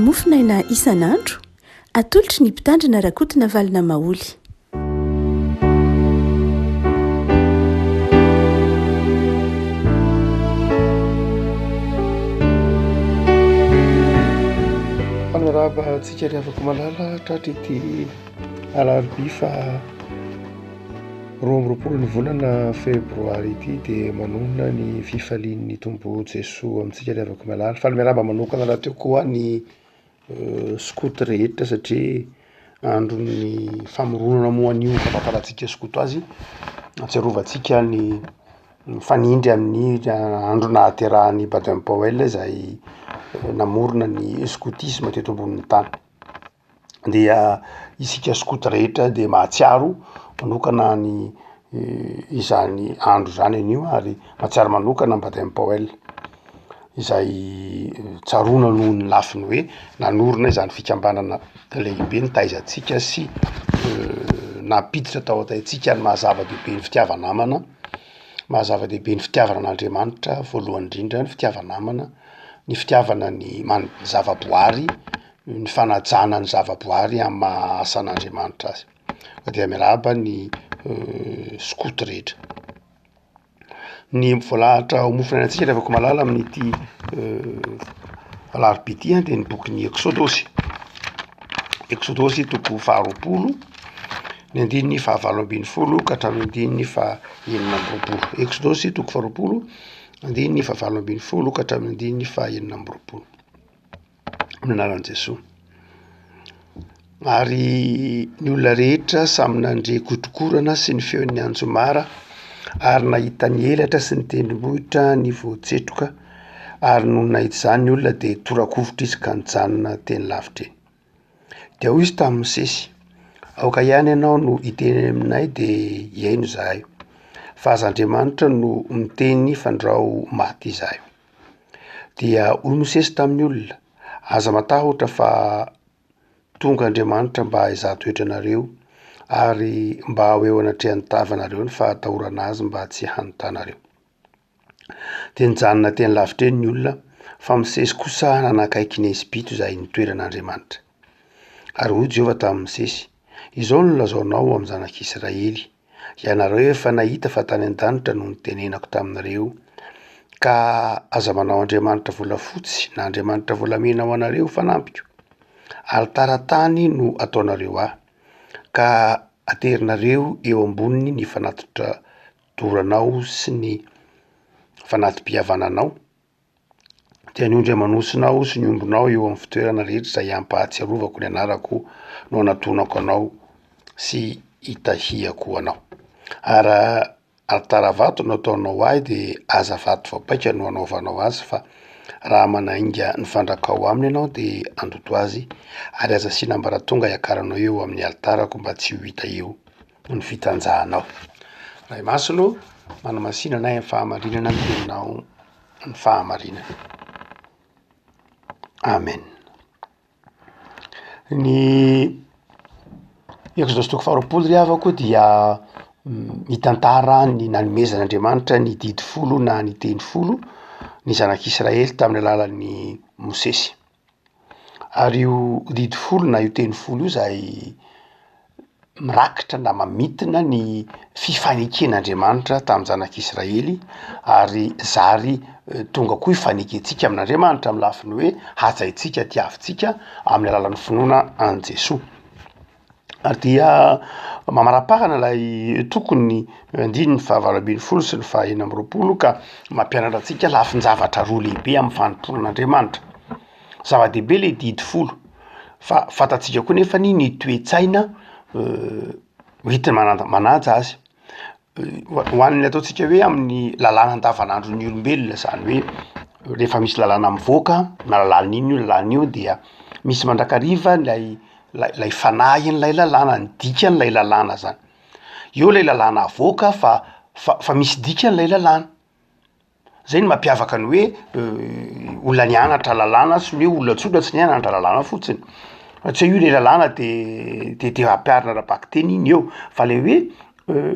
mofinaina isan'andro atolotry ny mpitandrina rakotina valina maoly. Fanaraba antsika ry avako malala tratra ity alarobia fa 12 ny volana febroary ity dia manonona ny fifalian'ny tombo Jesoa amintsika ry avako malala. Fa miaraba manokana raha teo koa ny skoto rehetra satria andron'ny famoronana moa an'io fampafaratsika skoto azy, atsiarovantsika ny fanindry amin'ny andro nahaterahan'ny Baden Powell izay namorona ny skotisma teto ambonin'ny tany. Dia isika skoto rehetra dia mahatsiaro manokana ny izany andro izany an'io ary mahatsiaro manokana Baden Powell izay tsaroana noho ny lafiny hoe nanorona izany fikambanana lehibe nitaizantsika sy nampiditra tao ataitsika ny mahazava-dehibe ny fitiavanamana, mahazava-dehibe ny fitiavana an'Andriamanitra voalohany indrindra, ny fitiavanamana, ny fitiavana ny zavaboary, ny fanajana ny zavaboary amin'ny maha asan'Andriamanitra azy. Dia miaraba ny skoto rehetra. Ny voalahatra ho mofinaina antsika rehefa malala amin'ity alarobia ity dia ny bokin'ny Exodosy. Exodosy toko 20, ny andininy 7:20 ka hatramin'ny andininy 9:20. Exodosy toko 20, andininy 7:20 ka hatramin'ny andininy 9:20. Amin'ny anaran'i Jesoa. Ary ny olona rehetra samy nandre kotrokorana sy ny feon'ny anjomara ary nahita ny elatra sy ny tendrombohitra ny voatsetroka ary noho nahita izany ny olona dia torakovitra izy ka nijanona teny lavitra eny. Dia hoy izy tamin'ny Mosesy: aoka ihany ianao no hiteny aminay dia hiaino izahay, fa aza Andriamanitra no miteny fandrao maty izahay. Dia hoy Mosesy tamin'ny olona: aza matahotra fa tonga Andriamanitra mba hizaha-toetra anareo ary mba ho eo anatrehany tavanareo ny fahatahorana azy mba tsy hanontànareo. Dia nijanona teny lavitra eny ny olona, fa Mosesy kosa nanakaiky ny Ezipito izay nitoeran'Andriamanitra. Ary hoy Jehovah tamin'ny Mosesy: izao no lazaonao amin'ny zanak'Israely: ianareo efa nahita fa tany an-danitra no nitenenako taminareo, ka aza manao Andriamanitra volafotsy na Andriamanitra volamena ho anareo fanampiko. Ary tara-tany no ataonareo ahy, ka aterinareo eo amboniny ny fanatitra doranao sy ny fanati-pihavananao, dia ny ondry amanosonao sy ny ombonao eo amin'ny fitoerana rehetra izay ampahatsiarovako ny anarako no anatonako anao sy hitahiako anao. Ary tara-vato no ataonao ahy dia aza vato vapaika no anaovanao azy, fa raha manainga ny fandrakao aminy ianao dia andoto azy, ary aza sinam-baratonga hiakaranao eo amin'ny altarako mba tsy ho hita eo ny fitanjahanao. Ray masino, manamasinana amin'ny fahamarinana mitenao ny fahamarinana. Amen. Ny Exodosy toko 20 ry havako dia mitantara ny nanomezan'Andriamanitra ny didy 10 na ny teny 10 ny zanak'Israely tamin'ny alalan'ny Mosesy. Ary io didy 10 na io teny 10 io izay mirakitra na mamitina ny fifaneken'Andriamanitra tamin'ny zanak'Israely, ary zary tonga koa hifanekentsika amin'Andriamanitra amin'ny lafiny hoe hajaintsika, tiavintsika amin'ny alalan'ny finoana an' Jesoa. Ary dia mamarapahana ilay tokony andininy 7:20 sy ny 9:20 ka mampianatra antsika lafin-javatra roa lehibe amin'ny fanomporan'Andriamanitra. Zava-dehibe le didy 10, fa fantatsika koa nefa ny toe-tsaina hoentina manaja azy. Ho an'ny ataontsika hoe amin'ny lalàna andavanandron'ny olombelona, izany hoe rehefa misy lalàna mivoaka na lalàn'io dia misy mandrakariva lay fanahin'ilay lalàna, ny dikan'ilay lalàna zany. Eo lay lalàna avoaka fa misy dikan'ilay lalàna. Zay ny mampiavaka ny hoe olona nianatra lalàna sy ny hoe olona tsotra tsy nianatra lalàna fotsiny. Tsy io lay lalàna dia ampiarina raha-baky teny iny eo, fa le hoe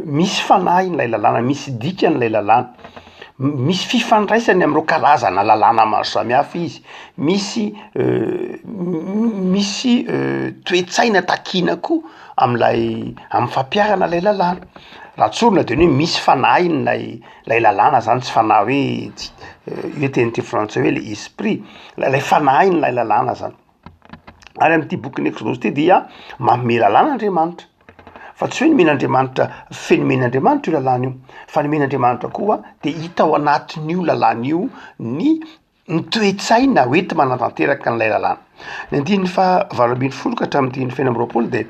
misy fanahin'ilay lalàna, misy dikan'ilay lalàna. misy fifandraisany am'ireo karazana lalàna maro samihafa izy, misy toe-tsaina takiana koa am'y fampiarana lay lalàna. Raha tsorina de hoe misy fanahiny lay lalàna zany, tsy fanahy hoe teny ty frantsay hoe le esprit, lay fanahiny lay lalàna zany. Ary am'ty bokin'ny Exode ty dia manome lalàna Andriamanitra, fa tsy hoe nomen'Andriamanitra fenomen'Andriamanitra io lalàna io, fa nomen'Andriamanitra koa de hita ao anatin'io lalàna io ny toe-tsaina hoety manatanteraka an'lay lalàna. Ny andininy fahavalo ambin'ny folo ka hatramin'ny feno amby roapolo de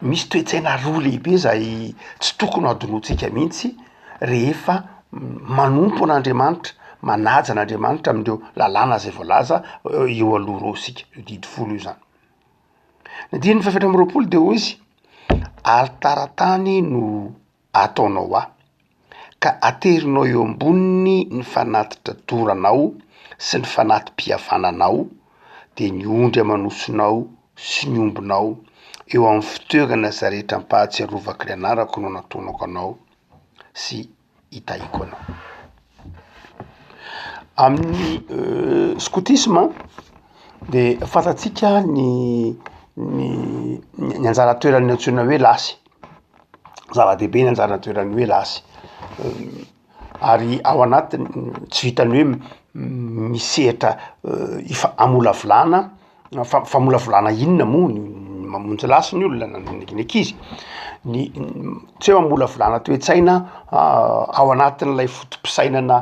misy toe-tsaina roa lehibe zay tsy tokony hadonoantsika mihitsy rehefa manompo an'Andriamanitra, manaja an'Andriamanitra am'ireo lalàna zay voalaza eo aloha reo sika, io didy folo io zany. Ny andininy fahaefatra amby roapolo de hoy izy: alitaran-tany no ataonao aho, ka aterinao eo amboniny ny fanatitra doranao sy ny fanatim-pihavananao, de ny ondry amanosonao sy ny ombinao eo amin'ny fitoerana za rehetra ampahatsiarovako ny anarako no nataonako anao sy hitahiko anao. Amin'ny scoutisme de fantatsika ny anjara toeran'ny antsoina hoe lasy, zava-dehibe ny anjara toeran'ny hoe lasy, ary ao anatiny tsy vitany hoe misehatra amolavolana, famolavolana inona moa mamonjy lasy ny olona ny ankizy, tsy hoe mamolavolana toe-tsaina ao anatin'ilay fotom-pisainana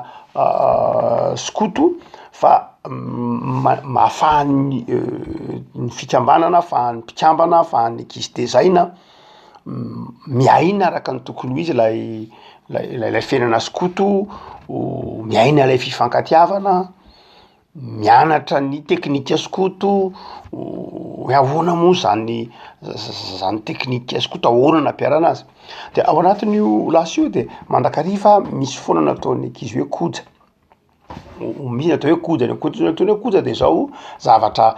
skoto, fa mahafahan'ny ny fikambanana, ahafahan'ny mpikambana, ahafahan'ny ankizy tezaina miaina araka ny tokony ho izy lay fiainana skoto, miaina lay fifankatiavana, mianatra ny teknika skoto, hoe ahoana moa zany teknika skoto, ahoana nampiarana azy. De ao anatin'io lasy io de mandrakariva misy foana nataon'ny ankizy hoe koja, misy atao hoe koja, nataony hoe koja de zao zavatra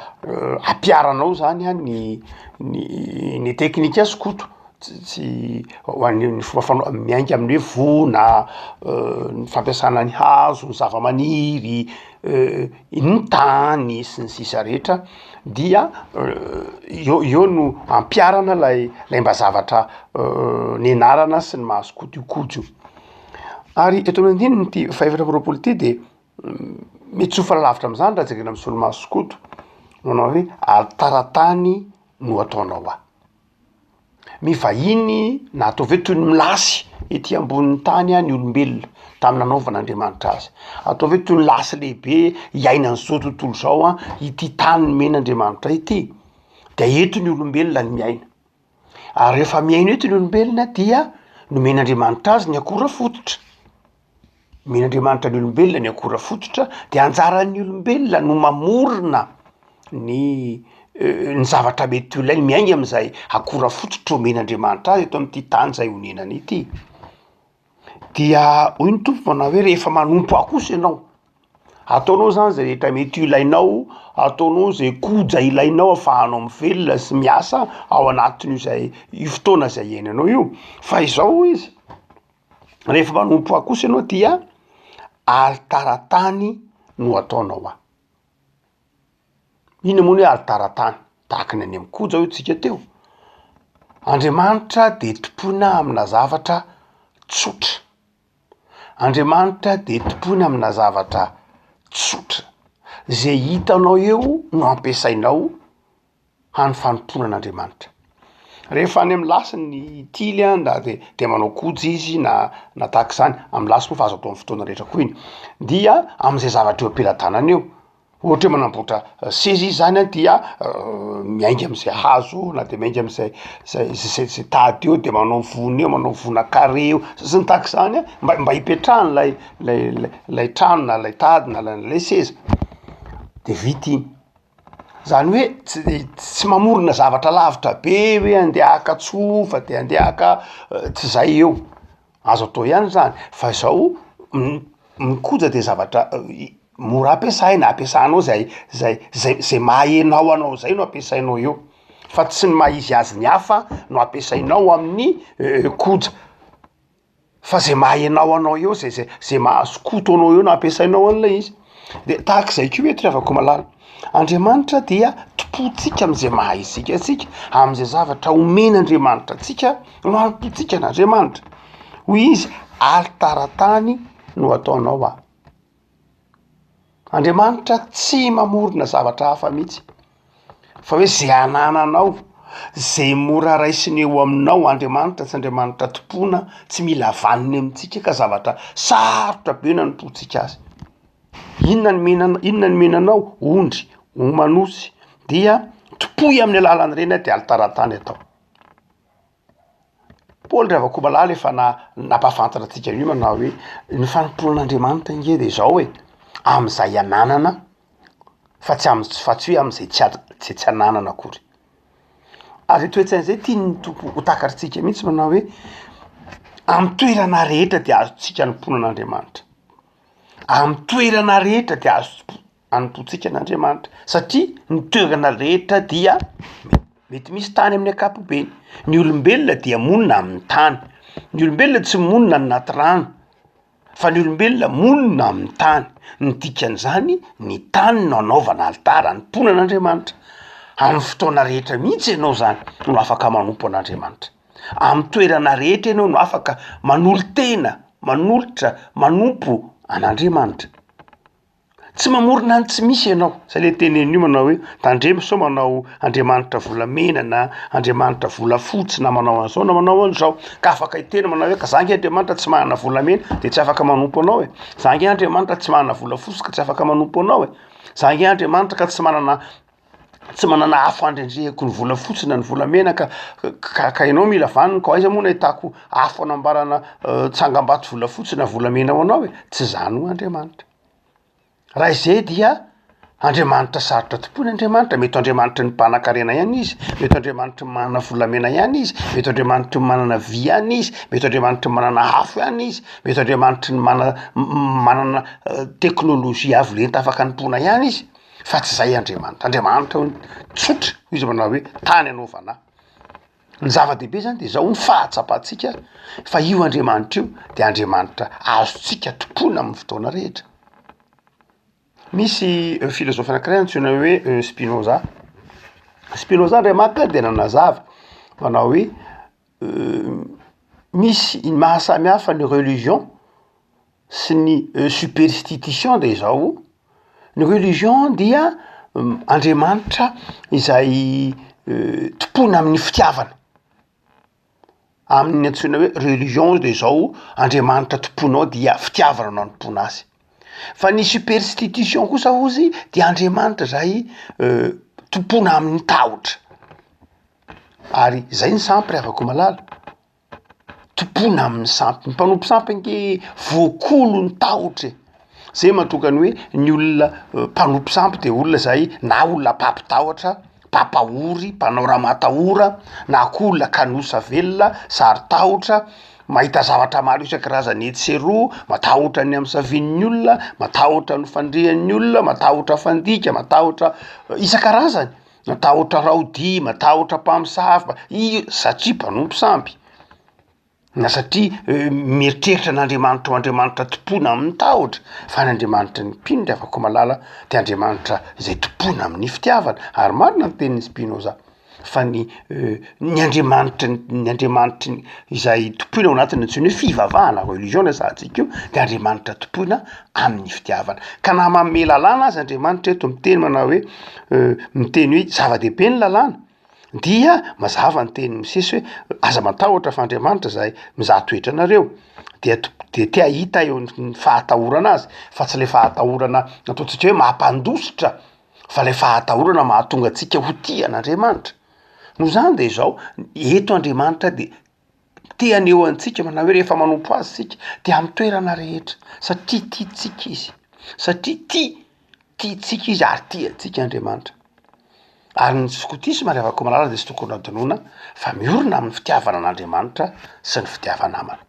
ampiaranao zany a ny teknika skoto, tsy ho an'ny fomba miainga amin'ny hoe vona, ny fampiasana ny hazo, ny zava-maniry, ny tany sy ny sisa rehetra, dia eo no ampiarana lay mba zavatra nianarana sy ny mahaskoto io koja io. Ary eto amin'ny andininy ty fahaefatra amby roapolo ty de mety tsy ho falalavitra am'zany raha jerena amin'ny solomaso skoto, manao hoe alitaran-tany no ataonao aho. Mivahiny na atao hoe toy ny milasy ety ambonin'ny tany ny olombelona tamin'ny nanaovan'Andriamanitra azy, atao hoe toy ny lasy lehibe iainany zao tontolo zao ity tany nomen'Andriamanitra ity, de eto ny olombelona ny miaina. Ary rehefa miaina eto ny olombelona dia nomen'Andriamanitra azy ny akora fototra, nomen'Andriamanitra ny olombelona ny akora fototra, de anjaran'ny olombelona no mamorona ny zavatra mety ho ilainy miainga am'izay akora fototra omen'Andriamanitra azy eto amin'ity tany zay honenany ity. Dia hoy ny tompo manao hoe rehefa manompo aho kosa ianao, ataonao zany zay rehetra mety ho ilainao, ataonao zay koja ilainao ahafahanao mivelona sy miasa ao anatin'io zay io fotoana zay iainanao io. Fa izao izy, rehefa manompo aho kosa ianao dia alitaran-tany no ataonao aho. Ina moa ny hoe alitaran-tany? Tahaka ny any amin'ny koja io tsika teo. Andriamanitra de tompona amina zavatra tsotra. Andriamanitra de tompona amina zavatra tsotra. Zay hitanao eo no ampiasainao hanifanompoana an'Andriamanitra. Rehefa any amin'ny lasy ny tily de manao koja izy na tahaka izany, amin'ny lasy moa fa azo atao amin'ny fotoana rehetra koa iny, dia am'izay zavatra eo ampelantanany eo. Ohatra hoe manamboatra seza izy zany dia miainga am'izay hazo na de miainga am'izay tady eo, de manao vona eo, manao vona carré eo sy ny tahaka izany mba hipetrahany lay trano na lay tady na lay seza, de vita iny. Zany hoe tsy mamorona zavatra lavitra be hoe andeha haka tsofa de andeha haka tsy zay eo, azo atao ihany zany. Fa zao mikoja de zavatra mora ampiasaina, ampiasanao zay maha-enao anao zay no ampiasainao eo, fa tsy ny maha izy azy ny hafa no ampiasainao amin'ny koja. fa zay mahainao anao eo zay mahazokoto anao eo na ampiasainao an'ilay izy. De tahak'izay koa hoe tiavako malala, Andriamanitra dia tompontsika am'izay maha isika atsika, am'izay zavatra omen'Andriamanitra atsika no ampontsika n'Andriamanitra. Hoy izy, alitaran-tany no ataonao aho. Andriamanitra tsy mamorona zavatra hafa mihitsy, fa hoe zay anananao, zay mora raisiny eo aminao. Andriamanitra tsy Andriamanitra tompona, tsy mila vaniny amintsika ka zavatra sarotra be na nompontsika azy. Inona ny menanao? Ondry, omanosy, dia topoy amin'ny alalan'ireny de alitaran-tany atao. Paoly ravako malala efa napafantatra antsika io manao hoe ny fanompoan'Andriamanitra nge de zao hoe am'izay ananana fa tsy hoe am'izay tsy ananana akory. Ary toetsain'izay tiany tompo ho takaritsika mihitsy manao hoe amy toerana rehetra de azontsika nomponan'Andriamanitra. Amy toerana rehetra de azo anompontsika n'Andriamanitra satria ny toerana rehetra dia mety misy tany amin'ny ankapobeny. Ny olombelona dia monina amin'ny tany. Ny olombelona tsy monina anaty rano, fa ny olombelona monina amin'ny tany. Ny dikan'izany ny tany no anaovana alitara nomponan'Andriamanitra. Amin'ny fotoana rehetra mihitsy ianao zany no afaka manompo an'Andriamanitra. Amin'ny toerana rehetra ianao no afaka manolo-tena, manolotra, manompo an'Andriamanitra. Tsy mamorona ny tsy misy ianao. Zay le tenen'io manao hoe tandremo sao manao Andriamanitra volamena na Andriamanitra volafotsy na manao an'izao na manao an'izao. Ka afaka hitena manao hoe ka zany Andriamanitra tsy manana volamena de tsy afaka manompo anao e. Zany Andriamanitra tsy manana volafotsy ka tsy afaka manompo anao e. Zany Andriamanitra ka tsy manana afo andrendrehako ny volafotsy na ny volamena ka ianao mila vaniny ka aiza moa no ahitako afo anambarana tsangam-bato volafotsy na volamena ho anao e. Tsy zany ho Andriamanitra. Raha izay dia Andriamanitra sarotra tompony Andriamanitra. Mety Andriamanitra ny mpanan-karena ihany izy, mety Andriamanitra ny manana volamena ihany izy, mety Andriamanitra ny manana vy ihany izy, mety Andriamanitra ny manana afo ihany izy, mety Andriamanitra ny manana teknôlôzia avo lenta afaka anompona ihany izy, fa tsy zay Andriamanitra. Andriamanitra tsotra izy manao hoe tany anaovana. Ny zava-dehibe zany de zao ny fahatsapantsika fa io Andriamanitra io de Andriamanitra azontsika tompona amin'ny fotoana rehetra. Misy filôzôfa anankiray antsoina hoe Spinoza. Spinoza ndray maka de nanazava manao hoe misy mahasamy hafa ny religion sy ny superstition de zao. Ny religion dia Andriamanitra izay tompona amin'ny fitiavana. Amin'ny antsoina hoe religion de zao Andriamanitra tomponao dia fitiavana no anompona azy. Fa ny superstition kosa ozy dia Andriamanitra zay tompona amin'ny tahotra. Ary zay ny sampy afaka malala. Tompona amin'ny sampy. Ny mpanompo sampy nge voakolo ny tahotra. Zay mahatonga ny hoe ny olona mpanompo sampy de olona zay na olona mpampitahotra, mpampahory, mpanao raha-matahora, na koa olona kanosa velona, sary-tahotra, mahita zavatra maro isan-karazany etseroa, matahotra ny amin'ny savian'ny olona, matahotra ny fandrehan'ny olona, matahotra fandika, matahotra isan-karazany, matahotra raodi, matahotra mpamosavy, satria mpanompo sampy. Na satria mieritreritra n'Andriamanitra ho Andriamanitra tompona amin'ny tahotra, fa ny Andriamanitra ny mpino afaka malala de Andriamanitra izay tompona amin'ny fitiavana. Ary marina ny tenin'ny Spinoza fa ny Andriamanitra izay tompona ao anatin'ny antsoina hoe fivavahana religion sahatsika io de Andriamanitra tompona amin'ny fitiavana. Ka na manome lalàna azy Andriamanitra eto miteny manao hoe miteny hoe zava-dehibe ny lalàna dia mazava ny teny misesy hoe aza matahotra fa Andriamanitra zay mizaha toetra anareo de tia hita eo ny fahatahorana azy, fa tsy le fahatahorana ataontsika hoe mampandositra, fa le fahatahorana mahatonga antsika ho tia an'Andriamanitra. No zany de zao eto Andriamanitra de tiany eo antsika manao hoe rehefa manompo azy sika de amin'ny toerana rehetra satria tiantsika izy, satria tiantsika izy ary tiantsika Andriamanitra. Ary ny skotisma rehefa malala de tsy tokony adinoina fa miorina amin'ny fitiavana an'Andriamanitra sy ny fitiavana namana.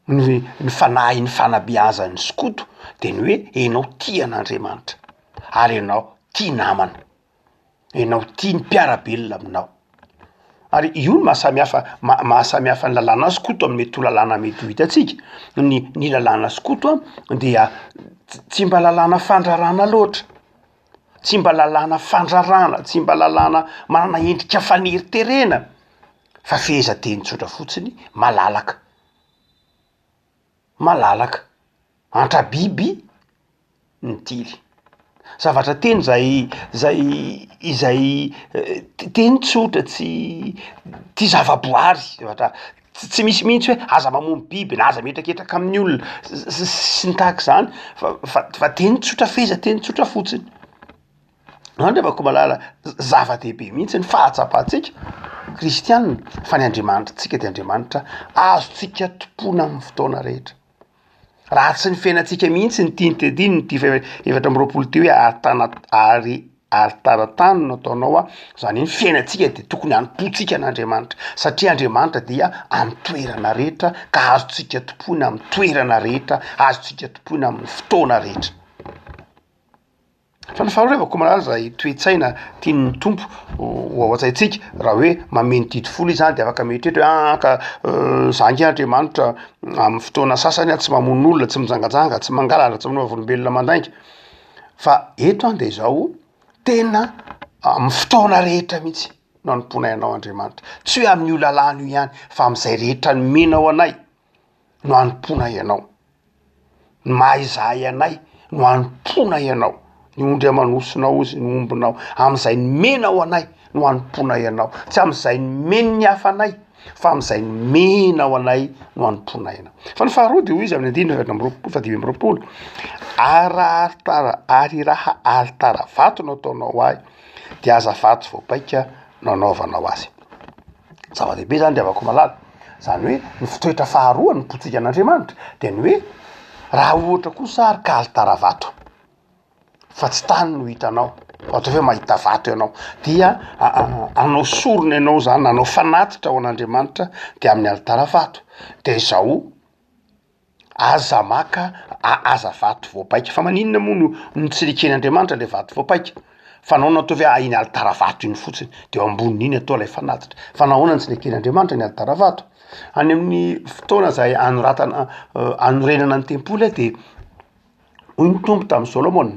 Ny fanahy ny fanabeazan'ny skoto de ny hoe enao tia an'Andriamanitra ary enao tia namana, enao tia ny mpiarabelona aminao. Ary io no mahasamihafa ny lalàna skoto amin'ny mety ho lalàna mety ho hitantsika. Ny lalàna skoto dia tsy mba lalàna fandrarana loatra, tsy mba lalàna fandrarana, tsy mba lalàna manana endrika faneriterena, fa fehezanteny tsotra fotsiny, malalaka, antra-biby ny tily. Zavatra teny izay teny tsotra, tsy zavaboary, zavatra tsy misy mihitsy hoe aza mamono biby na aza metraketraka amin'ny olona sy ny tahaka zany, fa teny tsotra fehezanteny tsotra fotsiny. Andrevako malala zava-dehibe mihitsy ny fahatsapantsika kristianina, fa ny Andriamanitra, tsika ty Andriamanitra azontsika tompona amin'ny fotoana rehetra. Raha tsy ny fiainantsika mihitsy ny tiany tediny ty efatra amby roapolo ty hoe ary taratany no ataonao zany hoe ny fiainantsika de tokony hanompotsika n'Andriamanitra, satria Andriamanitra dia amin'ny toerana rehetra ka azontsika tompona amin'ny toerana rehetra, azontsika tompona amin'ny fotoana rehetra. Fa ny faharoa malala zay toe-tsaina tian'ny tompo ho ao an-tsaintsika, raha hoe mameno didy folo izy zany de afaka mieritreritra hoe za nge Andriamanitra amin'ny fotoana sasany tsy mamono olona, tsy mijangajanga, tsy mangalatra, tsy manova olombelona mandainga. Fa eto de zao tena amin'ny fotoana rehetra mihitsy no hanomponay anao Andriamanitra, tsy hoe amin'ny io lalàna io ihany fa am'izay rehetra nomenao anay no hanomponay anao, ny mahaizahay anay no hanomponay anao, ny ondry amanosonao izy no ombinao, am'izay nomenao anay no hanomponay anao, tsy am'izay nomeny ny hafanay fa am'izay nomenao anay no hanomponay anao. Fa ny faharoa de hoy izy amin'ny andininy fadimy amby roapolo, ary raha alitara vato no ataonao ahy de azavato voapaika no anaovanao azy. Zava-dehibe zany de avako malala, zany hoe ny fitoetra faharoa ny potsika an'Andriamanitra de ny hoe raha ohatra kosa ary ka alitara vato fa tsy tany no hitanao, ohatra hoe mahita vato ianao, dia anao sorona ianao zany, anao fanatitra ao an'Andriamanitra de amin'ny alitara vato, de zao aza maka aza vato voapaika. Fa maninona moa no tsy leken'Andriamanitra le vato voapaika? Fa nahoana atao hoe iny alitara vato iny fotsiny de eo ambonin'iny atao lay fanatitra, fa nahoana tsy leken'Andriamanitra ny alitara vato? Any amin'ny fotoana zay anoratana anorenana ny tempoly de hoy ny tompo tamin'ny Solomona,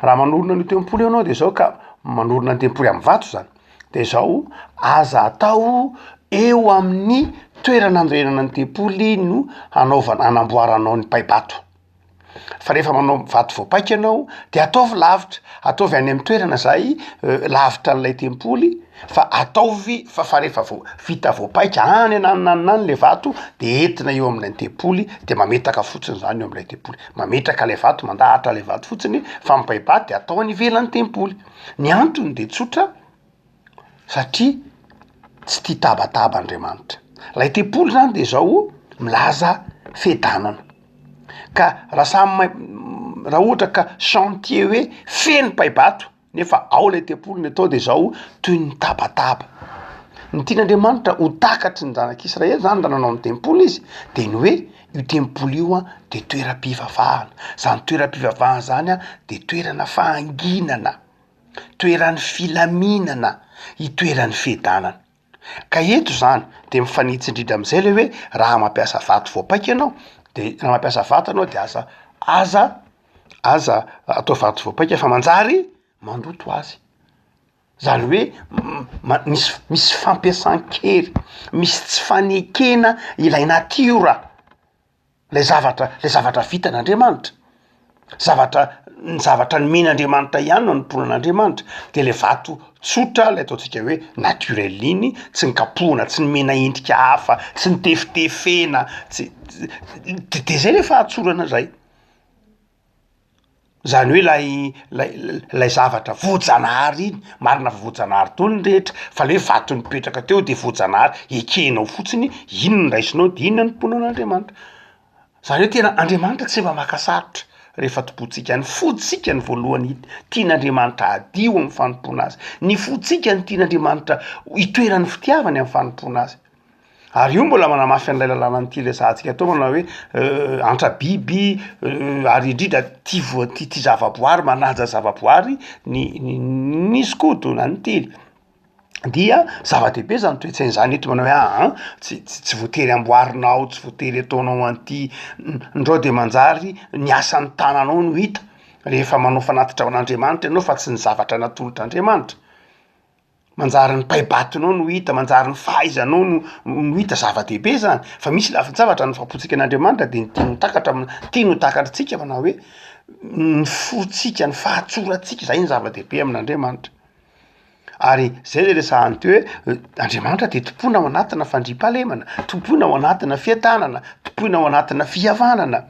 raha manorina ny tempoly ianao de zao ka manorina ny tempoly amin'ny vato zany, de zao aza atao eo amin'ny toerana anorenana ny tempoly no hanamboaranao ny paibato. Fa rehefa manao vato voapaika ianao de ataovy lavitra, ataovy any amin'ny toerana zay lavitra n'ilay tempoly, fa ataovy fa rehefa vita voapaika any anany le vato de entina eo amin'ilay tempoly de mametaka fotsiny zany eo amin'ilay tempoly, mametraka le vato, mandahatra le vato fotsiny, fa ny paibato de atao any ivelan'ny tempoly. Ny antony de tsotra, satria tsy tia tabataba Andriamanitra. Lay tempoly zany de zao milaza fiadanana, ka raha ohatra ka chantier hoe feno paibato nefa ao lay tempoly ny atao de zao toy ny tabataba. Ny tian'Andriamanitra ho takatry ny zanak'Israely zany raha nanao ny tempoly izy de ny hoe io tempoly io de toeram-pivavahana, zany toeram-pivavahana zany de toerana fahanginana, toeran'ny filaminana, itoeran'ny fiadanana. Ka eto zany de mifanitsy indrindra am'izay le hoe raha mampiasa vato voapaika ianao de raha mampiasa vato anao de aza atao vato voapaika fa manjary mandoto azy. Zany hoe misy fampiasan-kery, misy tsy fanekena ilay natiora, le zavatra vita n'Andriamanitra, ny zavatra nomen'Andriamanitra ihany no hanomponan'Andriamanitra, de le vato tsotra le ataontsika hoe naturel iny, tsy nikapohana, tsy nomena endrika hafa, tsy nitefitefena, de zay le fahatsorana zay. Zany hoe lay zavatra voajanahary iny, marina fa voajanahary tony ny rehetra, fa le hoe vato nipetraka teo de voajanahary ekenao fotsiny, iny no raisinao de iny no hanomponao an'Andriamanitra. Zany hoe tena Andriamanitra tsy mba makasarotra rehefa topotsika, ny fotsika ny voalohany tian'Andriamanitra adio amin'ny fanompona azy, ny fotsika ny tian'Andriamanitra itoeran'ny fitiavany amin'ny fanompona azy. Ary io mbola manamafy an'ilay lalàna ny resahantsika tao manao hoe antra-biby ary indrindra tia zavaboary, manaja zavaboary ny skoto na ny tily. dia zava-dehibe zany toe-tsain'izany eto manao hoe tsy voatery amboarinao, tsy voatery ataonao an'ty ndreo de manjary ny asan'ny tananao no hita rehefa manao fanatitra ao an'Andriamanitra ianao fa tsy ny zavatra natolotr'Andriamanitra. Manjary ny paibatinao no hita, manjary ny fahaizanao no hita, zava-dehibe zany. Fa misy lafin-javatra ny fapotsika an'Andriamanitra de ny tiany ho takatra tiany ho takatritsika manao hoe ny fotsika, ny fahatsoratsika, zay ny zava-dehibe amin'Andriamanitra. Ary zay le resahany teo hoe Andriamanitra de tompona ao anatina fandriam-pahalemana, tompona ao anatina fiadanana, tompona ao anatina fihavanana.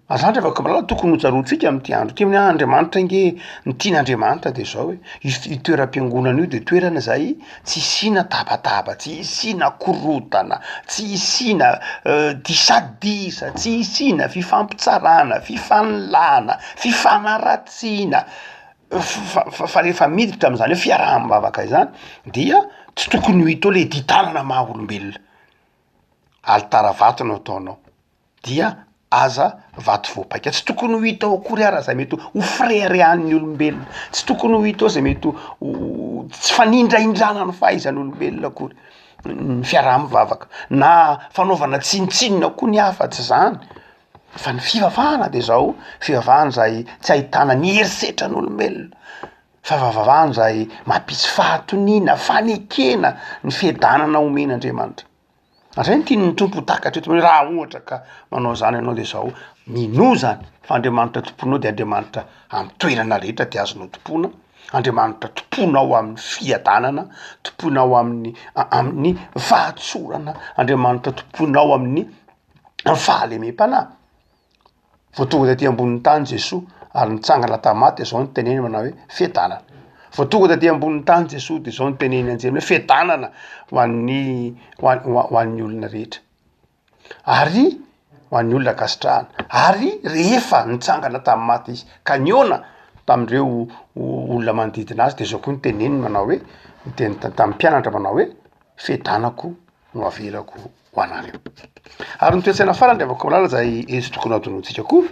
Azandry afaka malala tokony ho tsaroantsika am'ty andro ty amin'ny Andriamanitra nge ny tian'Andriamanitra de zao hoe io toeram-piangonana io de toerana zay tsy isiana tabataba, tsy isiana korotana, tsy isiana disadisa, tsy isiana fifampitsarana, fifanilana, fifanaratsiana fa rehefa miditra am'zany hoe fiaraha-mivavaka izany dia tsy tokony ho hita ao le ditanana maha olombelona. Alitara vato no ataonao dia aza vato voapaika, tsy tokony ho hita ao akory ara zay mety ho fireharehan'ny olombelona, tsy tokony ho hita ao zay mety ho tsy fanindraindrana ny fahaizan'olombelona akory ny fiaraha-mivavaka na fanaovana tsinitsinona koa ny afa-tsy zany fa ny fivavahana de zao fivavahana zay tsy ahitana ny heritseratran'olombelona, fivavahana zay mampisy fahatoniana, fanekena ny fiadanana omen'Andriamanitra. Zay ny tian'ny tompo ho takatra eto, raha ohatra ka manao zany ianao de zao mino zany fa Andriamanitra tomponao de Andriamanitra amy toerana rehetra de azonao tompona, Andriamanitra tomponao amin'ny fiadanana, tomponao amin'ny fahatsorana, Andriamanitra tomponao amin'ny fahalemem-panahy. Vao tonga taty ambonin'ny tany Jesoa ary nitsangana tamaty zao ny teneny manao hoe fiadanana. Vao tonga taty ambonin'ny tany Jesoa de zao ny teneny anjely hoe fiadanana ho an'ny olona rehetra ary ho an'ny olona kasitrahana. Ary rehefa nitsangana tamy maty izy ka niona tamindreo olona manodidina azy de zao koa ny teneny manao hoe tamy mpianatra manao hoe fiadanako no averako ho anareo. Ary ny toe-tsaina farany afaka malala zay izy tokony adonoantsika koa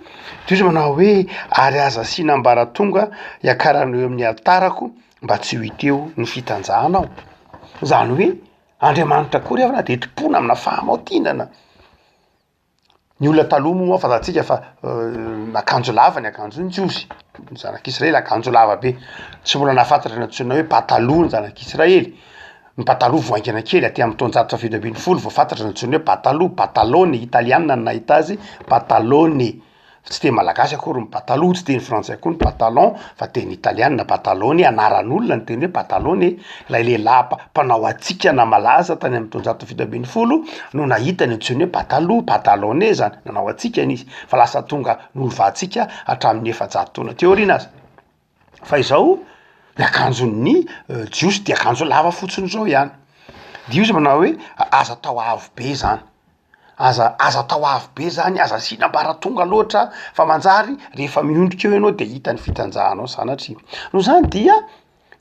de izy manao hoe ary aza asiana ambaratonga iakarana eo amin'ny altarako mba tsy ho hita eo ny fitanjahanao. Zany hoe Andriamanitra koa rehefa de tompona amina fahamaontinana. Ny olona taloha moa fazantsika fa akanjo lava ny akanjon'ny Jiosy, ny zanak'Israely akanjo lava be, tsy mbola nahafantatra ny antsoina hoe pataloha ny zanak'Israely. Ny pataloha voaingana kely aty amin'ny taonjato fafito ambin'ny folo vao fantatra ny antsoina hoe pataloha, patalone italiana ny nahita azy, patalone. Tsy teny malagasy akory ny pataloha, tsy teny frantsay koa ny patalon fa teny italiana patalone, anaran'olona ny teny hoe patalone. Lay lehilahy mpanao atsikana malaza tany amin'ny taonjato fito ambin'ny folo no nahita ny antsoina hoe pataloha, patalone zany, nanao atsikana izy fa lasa tonga nolova-tsika hatramin'ny efajato taona teo aoriana azy. Fa izao ny akanjon'ny Jiosy de akanjo lava fotsiny zao ihany. De io izy manao hoe aza tao avo be zany. Aza tao avo be zany, aza asiana ambaratonga loatra fa manjary rehefa miondrika eo ianao de hita ny fitanjahanao sanatria. Noho zany dia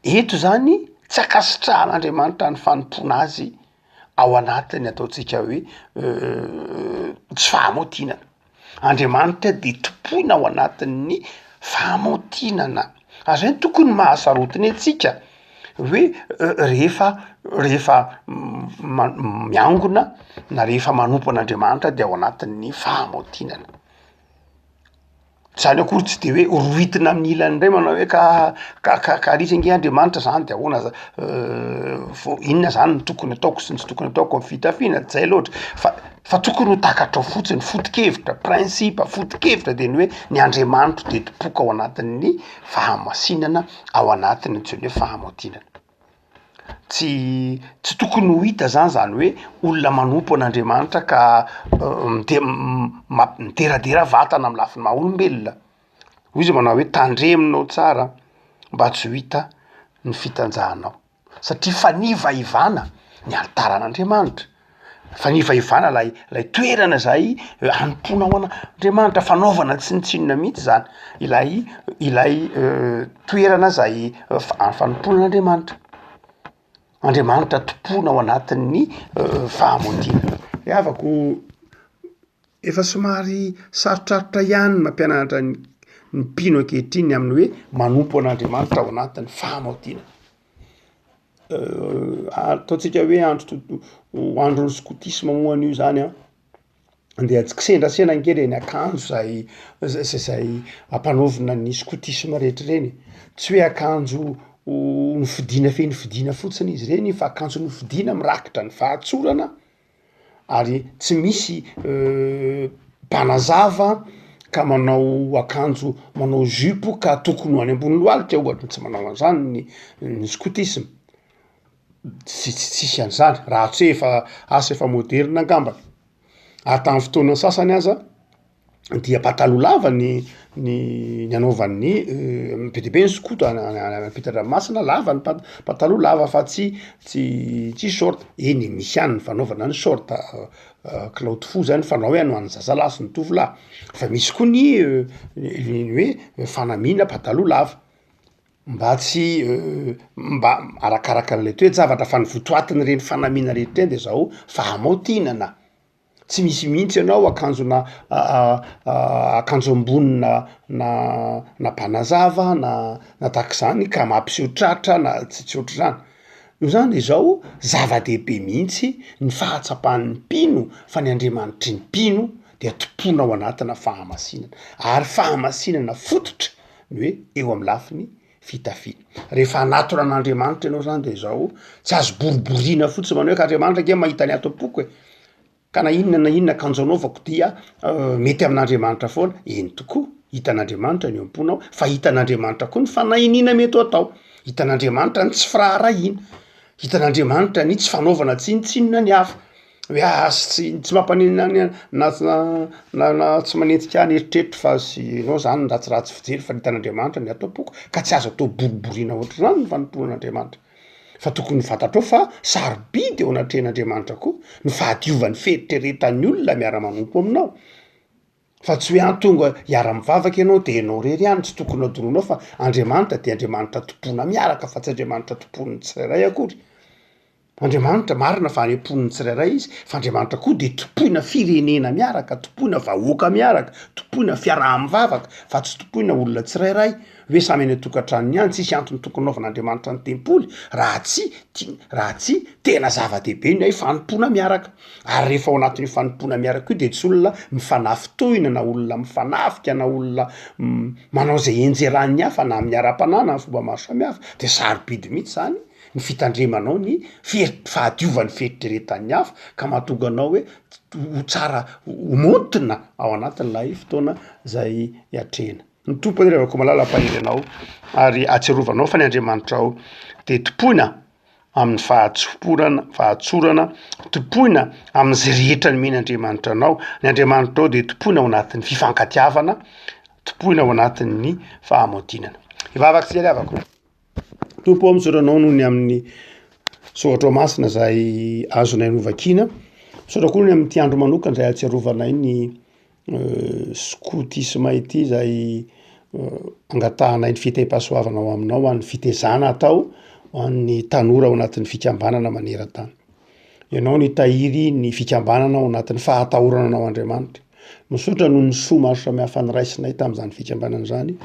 eto zany tsy akasitrahan'Andriamanitra ny fanompona azy ao anatiny ataontsika hoe tsy fahamaontinana. Andriamanitra de tompona ao anatin'ny fahamaontinana. Ary zay tokony mahasarotiny antsika hoe rehefa miangona na rehefa manompo an'Andriamanitra de ao anatin'ny fahamaontinana. Zany akory tsy de hoe rohitina amin'ny ilany indray manao hoe ka risy ange Andriamanitra zany de ahoana inona zany ny tokony ataoko sy ny tsy tokony ataoko amin'ny fitafiana, tsy zay loatra fa tokony ho takatra ao fotsiny, foto-kevitra, principe, foto-kevitra de ny hoe ny Andriamanitra de topoka ao anatin'ny fahamasinana, ao anatiny antsoina hoe fahamaontinana. Tsy tokony ho hita zany hoe olona manompo an'Andriamanitra ka miteradera vatana amin'ny lafiny maha olombelona. Hoy izy manao hoe tandreminao tsara mba tsy ho hita ny fitanjahanao satria fanivaivana ny altaran'Andriamanitra. Fanivaivana lay toerana zay anomponao an'Andriamanitra, fanaovana tsinitsinona mihitsy zany ilay toerana zay fanomponan'Andriamanitra. Andriamanitra tompona ao anatin'ny fahamaontinana. Havako efa somary sarotrarotra ihany mampianatra ny mpino ankehitriny amin'ny hoe manompo an'Andriamanitra ao anatin'ny fahamaontinana. ataontsika hoe andron'ny skotisme moa an'io zany a andeha tsikisendrasena ankely ny akanjo zay ampanaovina ny skotisme rehetra reny tsy hoe akanjo nofidina nofidina fotsiny izy reny fa akanjo nofidina mirakitra ny fahatsorana ary tsy misy mpanazava ka manao akanjo manao jupo ka tokony ho any ambony lohalika ohatra tsy manao an'izany ny skotisme tsisy an'izany raha tsy efa asa efa moderna angamba tamin'ny fotoana sasany aza dia pataloha lava ny anaovan'ny be dia be ny skoto ampitan-dranomasina lava ny pataloha lava fa tsy short eny misy ihany ny fanaovana ny short kilaoty fo zany fanao hoe ho an'ny zazalahy sy ny tovolahy fa misy koa ny hoe fanamiana pataloha lava mba tsy mba arakaraka an'ilay toe zavatra fa nivotoatiny reny fanamiana rehetra eny de zao fahamaontinana tsy misy mihitsy ianao akanjona akanjo ambonina na mpanazava na tak'izany ka mampiseho tratra na tsy ohatr'izany io zany de zao zava-dehibe mihitsy ny fahatsapan'ny mpino fa ny Andriamanitry ny mpino dia tompona ao anatina fahamasinana ary fahamasinana fototra ny hoe eo amin'ny lafiny fitafiana rehefa anatora an'Andriamanitra ianao zany de zao tsy azo boriborina fotsiny manao hoe ka Andriamanitra ange mahita ny ato am-poko e ka na inona akanjo anaovako dia mety amin'Andriamanitra foana eny tokoa hitan'Andriamanitra ny eo am-ponao fa hitan'Andriamanitra koa ny fanahinina mety atao hitan'Andriamanitra ny tsy firaharahiana hitan'Andriamanitra ny tsy fanaovana tsinitsinona ny hafa hoe tsy mampanina na tsy manentsika ny eritreritry fa sy anao zany ratsiratsy fijery fa hitan'Andriamanitra ny ato am-poko ka tsy azo atao boriborina ohatr' zany ny fanompoan'Andriamanitra fa tokony fantatrao fa sarobidy eo anatrehan'Andriamanitra koa ny fahadiovan'ny fieritreretan'ny olona miara-manompo aminao fa tsy hoe antonga hiara-mivavaka ianao de ianao rery ihany tsy tokony adoroanao fa Andriamanitra de Andriamanitra tompona miaraka fa tsy Andriamanitra tompon'ny tsirairay akory Andriamanitra marina fa any am-pon'ny tsirairay izy fa Andriamanitra koa de tompoina firenena miaraka tompoina vahoaka miaraka tompoina fiaraha-mivavaka fa tsy tompoina olona tsirairay hoe samy any atokantranony ihany tsisy antony tokony naovan'Andriamanitra ny tempoly raha tsy tena zava-dehibe ny fanompoana miaraka ary rehefa ao anatin'ny fanompoana miaraka io de tsy olona mifanafy tohina na olona mifanafika na olona manao zay enjeran'ny hafa na miara-panana ny fomba maro samihafa de sarobidy mihitsy zany ny fitandremanao ny fahadiovan'ny fieritreretan'ny hafa ka mahatonga anao hoe ho tsara homontina ao anatin'ilay fotoana zay hiatrehana ny tompony revako malala pahery anao ary atsiarovanao fa ny Andriamanitra ao de tompoina amin'ny fahatsorana tompoina amin'izay rehetra ny men'Andriamanitra anao ny Andriamanitra ao de tompoina ao anatin'ny fifankatiavana tompoina ao anatin'ny fahamaontinana ivavaka sy ialiavako tompo misaoranao noho ny amin'ny sohatra masina zay azonay novakina misaotra koa ny amin'ity andro manokana zay atsiarovanay ny skotisme ity zay angatahanay ny fitaim-pahasoavana ao aminao an'ny fitezana atao an'ny tanora ao anatin'ny fikambanana maneran-tany ianao ny tahiry ny fikambanana ao anatin'ny fahatahorana anao Andriamanitra misaotra noho ny soa maro samihafa nyraisinay tamin'izany fikambanana zany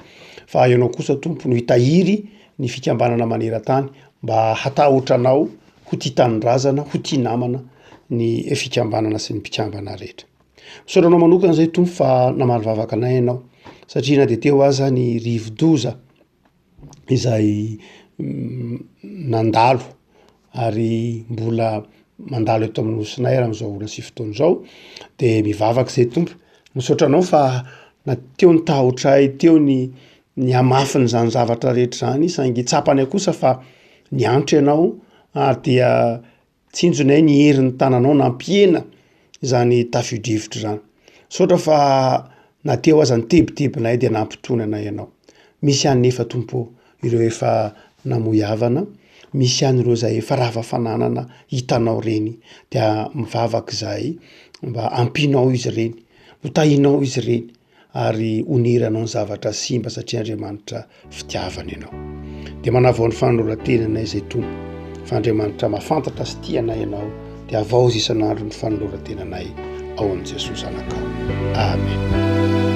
fa ianao kosa tompo no hitahiry ny fikambanana maneran-tany mba hatahotra anao ho tia tanindrazana ho tia namana ny fikambanana sy ny mpikambana rehetra misaoranao manokana zay tompo fa namaly vavaka anay ianao satria na de teo aza ny rivo-doza izay nandalo ary mbola mandalo eto amin'ny nosonay raha am'izao ora sy fotoana zao de mivavaka zay tompo misaotra anao fa na teo ny tahotray teo ny amafiny zany zavatra rehetra zany saingy tsapany kosa fa niantra ianao ary dia tsinjonay ny herin'ny tananao nampiena zany tafio-drivotra zany saotra fa na teo aza ny tebitebinay de nampitonanay ianao misy ihany nefa tompo ireo efa namoiavana misy ihany ireo zay efa rava-fananana hitanao reny dia mivavaka zay mba ampinao izy reny hotahinao izy reny ary oniranao ny zavatra simba satria Andriamanitra fitiavana ianao de manavao ny fanoloran-tenanay zay tompo fa Andriamanitra mahafantatra sy tianay ianao de avao isan'andro ny fanoloran-tenanay ao amin'i Jesosy anakao. Amen.